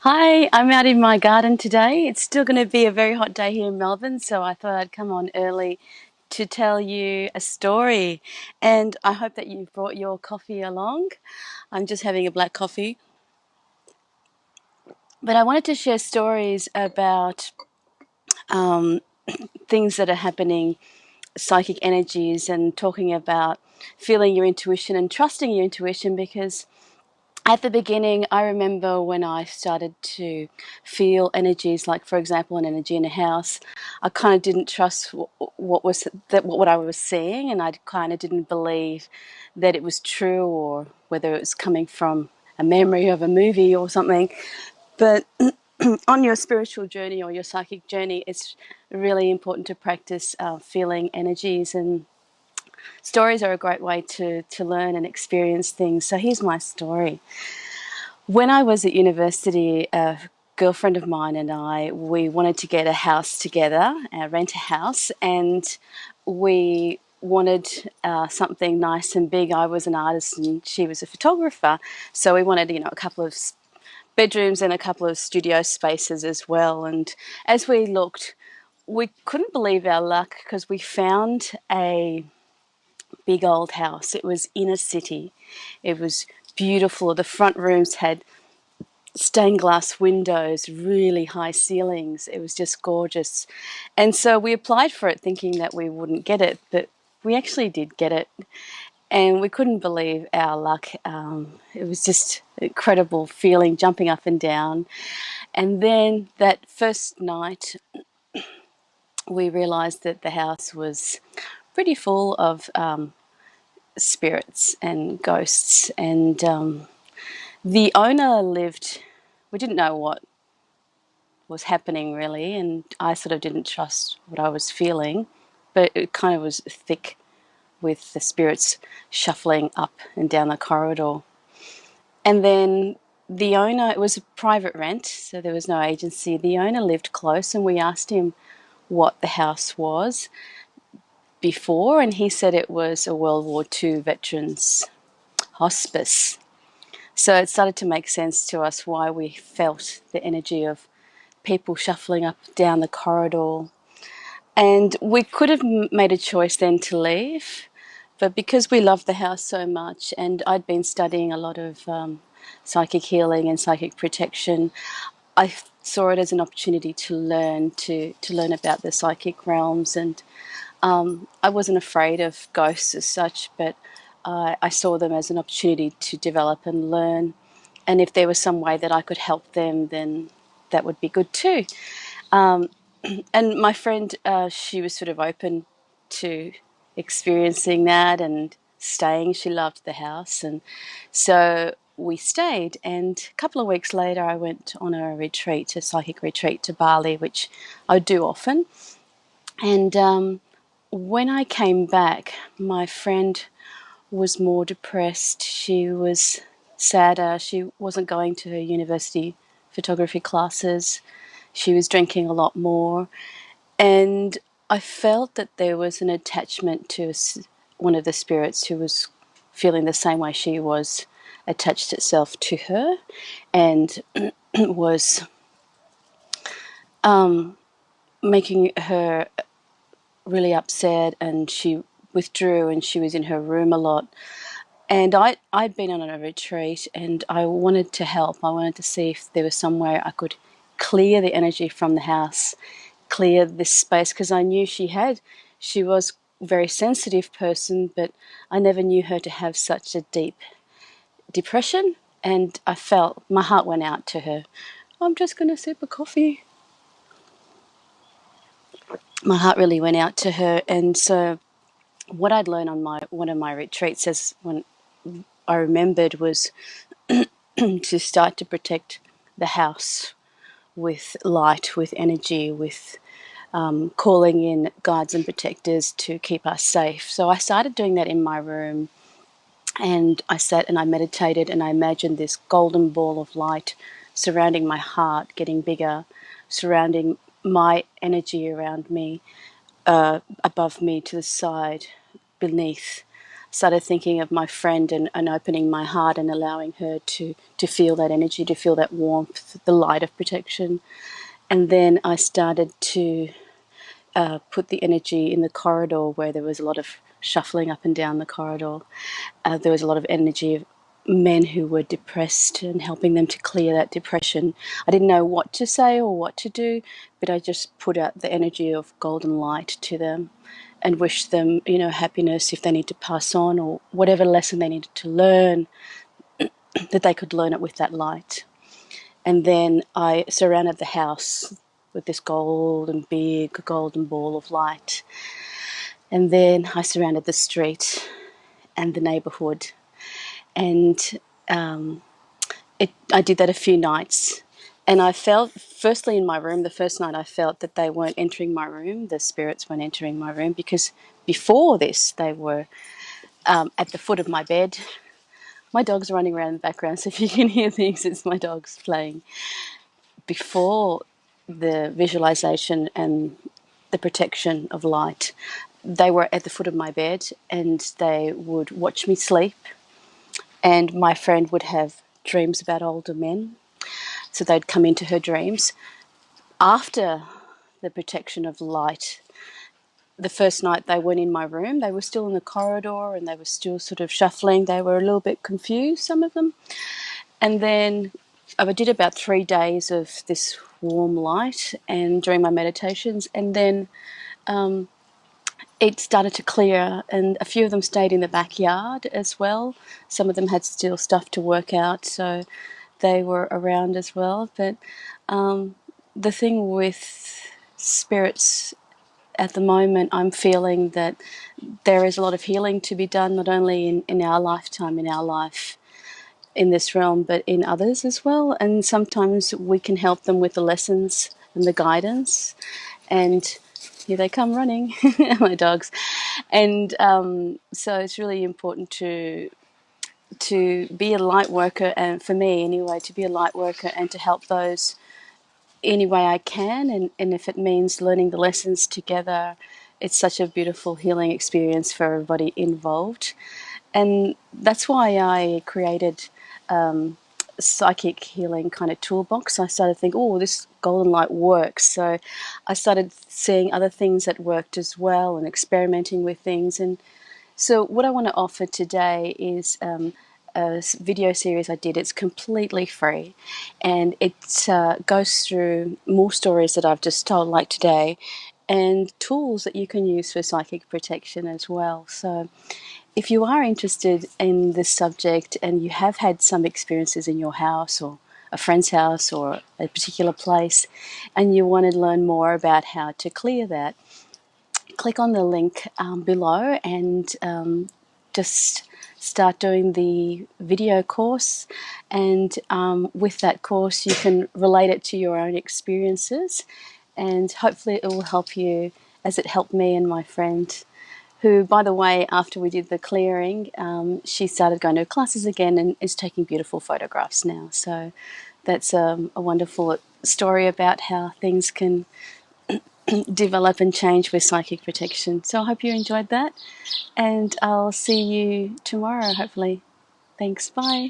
Hi, I'm out in my garden today. It's still going to be a very hot day here in Melbourne, so I thought I'd come on early to tell you a story. And I hope that you've brought your coffee along. I'm just having a black coffee. But I wanted to share stories about um, things that are happening, psychic energies, and talking about feeling your intuition and trusting your intuition because at the beginning, I remember when I started to feel energies, like for example, an energy in a house, I kind of didn't trust what I was seeing, and I kind of didn't believe that it was true or whether it was coming from a memory of a movie or something. But on your spiritual journey or your psychic journey, it's really important to practice feeling energies, and stories are a great way to learn and experience things. So here's my story. When I was at university, a girlfriend of mine and we wanted to get a house together, rent a house, and we wanted something nice and big. I was an artist and she was a photographer, so we wanted, a couple of bedrooms and a couple of studio spaces as well. And as we looked, we couldn't believe our luck because we found a big old house. It was in a city. It was beautiful. The front rooms had stained glass windows, really high ceilings. It was just gorgeous. And so we applied for it thinking that we wouldn't get it, but we actually did get it. And we couldn't believe our luck. It was just an incredible feeling, jumping up and down. And then that first night, we realised that the house was pretty full of spirits and ghosts. And the owner lived, we didn't know what was happening really, and I sort of didn't trust what I was feeling, but it kind of was thick with the spirits shuffling up and down the corridor. And then the owner, it was a private rent, so there was no agency. The owner lived close, and we asked him what the house was before, and he said it was a World War II veterans hospice. So it started to make sense to us why we felt the energy of people shuffling up down the corridor. And we could have made a choice then to leave, but because we loved the house so much, and I'd been studying a lot of psychic healing and psychic protection, I saw it as an opportunity to learn about the psychic realms. And I wasn't afraid of ghosts as such, but I saw them as an opportunity to develop and learn. And if there was some way that I could help them, then that would be good too. And my friend, she was sort of open to experiencing that and staying. She loved the house, and so we stayed. And a couple of weeks later, I went on a retreat, a psychic retreat to Bali, which I do often. And when I came back, my friend was more depressed. She was sadder. She wasn't going to her university photography classes. She was drinking a lot more. And I felt that there was an attachment to one of the spirits who was feeling the same way she was, attached itself to her, and was making her really upset. And she withdrew and she was in her room a lot. And I'd been on a retreat and I wanted to help. I wanted to see if there was some way I could clear the energy from the house, clear this space, because I knew she was a very sensitive person, but I never knew her to have such a deep depression. And I felt my heart went out to her. I'm just going to sip a coffee. My heart really went out to her. And so what I'd learned on one of my retreats, as when I remembered, was to start to protect the house with light, with energy, with calling in guides and protectors to keep us safe. So I started doing that in my room, and I sat and I meditated, and I imagined this golden ball of light surrounding my heart, getting bigger, surrounding my energy around me, above me, to the side, beneath. started thinking of my friend and opening my heart and allowing her to feel that energy, to feel that warmth, the light of protection. And then I started to put the energy in the corridor where there was a lot of shuffling up and down the corridor. There was a lot of energy of men who were depressed and helping them to clear that depression. I didn't know what to say or what to do, but I just put out the energy of golden light to them and wished them, happiness if they need to pass on, or whatever lesson they needed to learn, that they could learn it with that light. And then I surrounded the house with this big golden ball of light. And then I surrounded the street and the neighbourhood. And I did that a few nights. And I felt, firstly in my room, the first night I felt that they weren't entering my room, the spirits weren't entering my room, because before this they were at the foot of my bed. My dog's running around in the background, so if you can hear things, it's my dog's playing. Before the visualization and the protection of light, they were at the foot of my bed and they would watch me sleep, and my friend would have dreams about older men, so they'd come into her dreams. After the protection of light, the first night they weren't in my room, they were still in the corridor and they were still sort of shuffling. They were a little bit confused, some of them. And then I did about 3 days of this warm light and during my meditations, and then it started to clear, and a few of them stayed in the backyard as well. Some of them had still stuff to work out, so they were around as well. But the thing with spirits at the moment, I'm feeling that there is a lot of healing to be done, not only in our lifetime, in our life, in this realm, but in others as well. And sometimes we can help them with the lessons and the guidance. And here they come running, my dogs. And so it's really important to be a light worker, and for me anyway, to be a light worker and to help those any way I can. And if it means learning the lessons together, it's such a beautiful healing experience for everybody involved. And that's why I created psychic healing kind of toolbox. I started to think, oh, this golden light works. So I started seeing other things that worked as well and experimenting with things. And so what I want to offer today is a video series I did. It's completely free, and it goes through more stories that I've just told, like today, and tools that you can use for psychic protection as well. So if you are interested in this subject and you have had some experiences in your house or a friend's house or a particular place, and you want to learn more about how to clear that, click on the link below and just start doing the video course. And with that course you can relate it to your own experiences, and hopefully it will help you as it helped me and my friend, who, by the way, after we did the clearing, she started going to classes again and is taking beautiful photographs now. So that's a wonderful story about how things can develop and change with psychic protection. So I hope you enjoyed that, and I'll see you tomorrow, hopefully. Thanks, bye.